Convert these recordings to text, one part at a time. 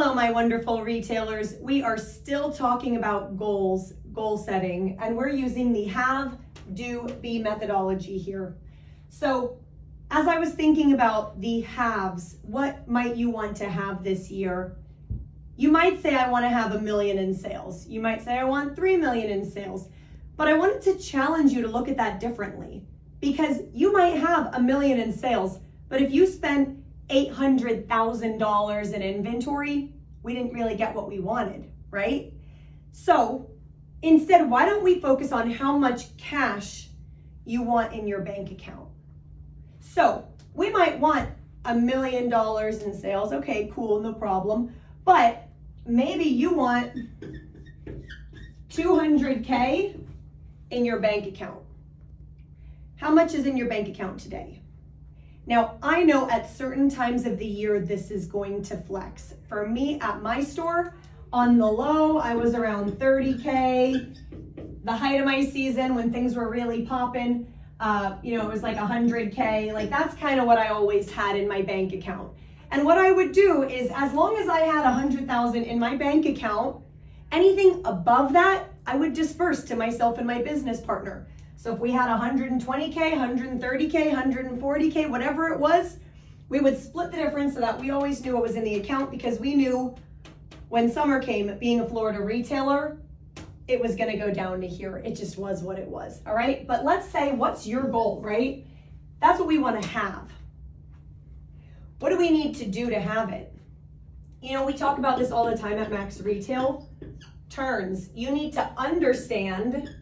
Hello, my wonderful retailers. We are still talking about goals, goal setting, and we're using the have, do, be methodology here. So as I was thinking about the haves, what might you want to have this year? You might say, I want to have 1 million in sales. You might say, I want 3 million in sales. But I wanted to challenge you to look at that differently, because you might have 1 million in sales, but if you spent $800,000 in inventory, we didn't really get what we wanted, right? So instead, why don't we focus on how much cash you want in your bank account? So we might want $1 million in sales. Okay, cool, no problem. But maybe you want 200K in your bank account. How much is in your bank account today? Now, I know at certain times of the year, this is going to flex. For me, at my store, on the low, I was around 30K. The height of my season, when things were really popping, it was like 100K. Like, that's kind of what I always had in my bank account. And what I would do is, as long as I had 100,000 in my bank account, anything above that, I would disperse to myself and my business partner. So if we had 120K, 130K, 140K, whatever it was, we would split the difference so that we always knew what was in the account, because we knew when summer came, being a Florida retailer, it was gonna go down to here. It just was what it was, all right? But let's say, what's your goal, right? That's what we wanna have. What do we need to do to have it? You know, we talk about this all the time at Max Retail. Turns. You need to understand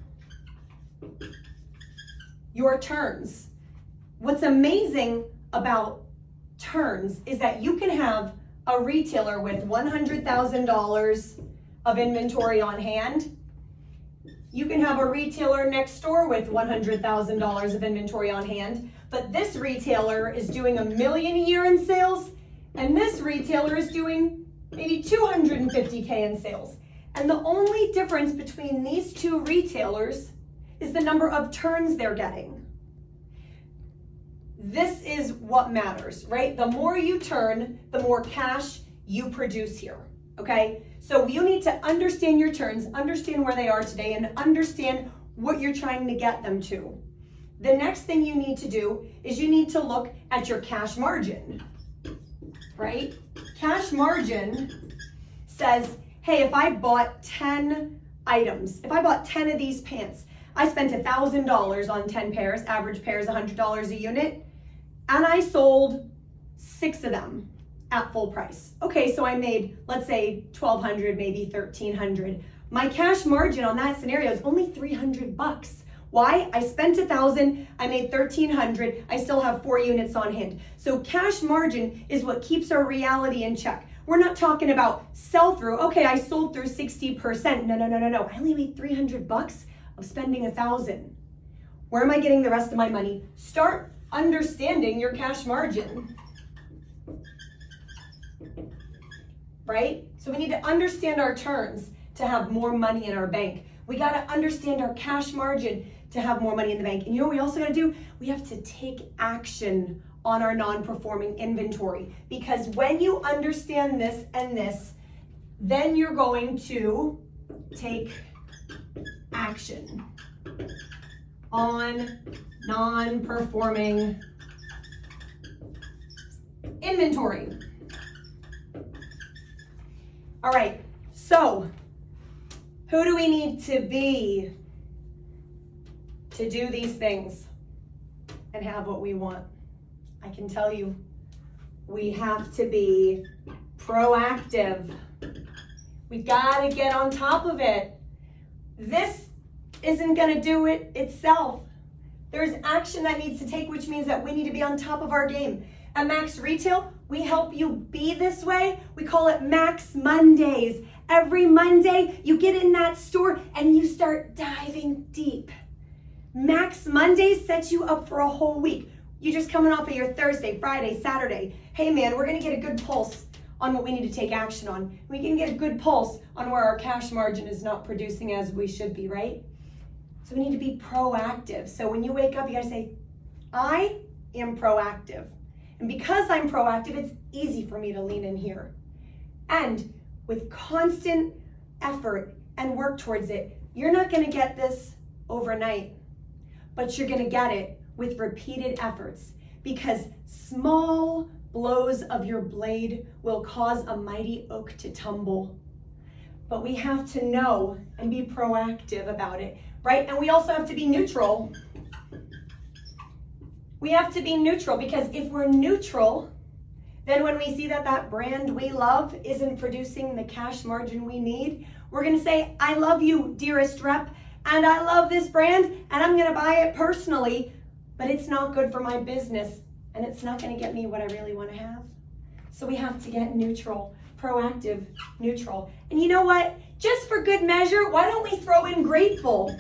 your turns. What's amazing about turns is that you can have a retailer with $100,000 of inventory on hand. You can have a retailer next door with $100,000 of inventory on hand, but this retailer is doing $1 million a year in sales, and this retailer is doing maybe 250K in sales. And the only difference between these two retailers is the number of turns they're getting. This is what matters, right? The more you turn, the more cash you produce here, okay? So you need to understand your turns, understand where they are today, and understand what you're trying to get them to. The next thing you need to do is you need to look at your cash margin, right? Cash margin says, hey, if I bought 10 items, if I bought 10 of these pants, I spent $1,000 on 10 pairs, average pair is $100 a unit, and I sold 6 of them at full price. Okay, so I made, let's say, $1,200, maybe $1,300. My cash margin on that scenario is only $300. Why? I spent $1,000, I made $1,300, I still have 4 units on hand. So cash margin is what keeps our reality in check. We're not talking about sell-through. Okay, I sold through 60%. No. I only made $300 of spending $1,000. Where am I getting the rest of my money? Start understanding your cash margin. Right? So we need to understand our turns to have more money in our bank. We got to understand our cash margin to have more money in the bank. And you know what we also got to do? We have to take action on our non-performing inventory. Because when you understand this and this, then you're going to take action on non-performing inventory. All right, so who do we need to be to do these things and have what we want? I can tell you, we have to be proactive. We gotta get on top of it. This isn't gonna do it itself. There's action that needs to take, which means that we need to be on top of our game. At Max Retail, we help you be this way. We call it Max Mondays. Every Monday, you get in that store and you start diving deep. Max Mondays sets you up for a whole week. You're just coming off of your Thursday, Friday, Saturday. Hey man, we're gonna get a good pulse on what we need to take action on. We can get a good pulse on where our cash margin is not producing as we should be, right? So we need to be proactive. So when you wake up, you gotta say, I am proactive. And because I'm proactive, it's easy for me to lean in here. And with constant effort and work towards it, you're not going to get this overnight, but you're going to get it with repeated efforts, because small blows of your blade will cause a mighty oak to tumble. But we have to know and be proactive about it, right? And we also have to be neutral. We have to be neutral, because if we're neutral, then when we see that that brand we love isn't producing the cash margin we need, we're going to say, I love you, dearest rep, and I love this brand, and I'm going to buy it personally, but it's not good for my business, and it's not going to get me what I really want to have. So we have to get neutral, proactive, neutral. And you know what? Just for good measure, why don't we throw in grateful?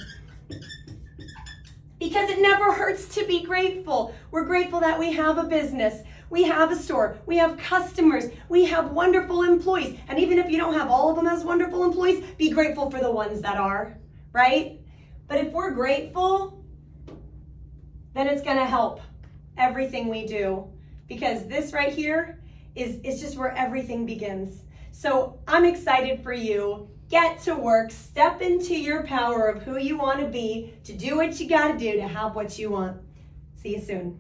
Because it never hurts to be grateful. We're grateful that we have a business, we have a store, we have customers, we have wonderful employees. And even if you don't have all of them as wonderful employees, be grateful for the ones that are, right? But if we're grateful, then it's gonna help everything we do, because this right here is just where everything begins. So I'm excited for you. Get to work, step into your power of who you want to be, to do what you got to do to have what you want. See you soon.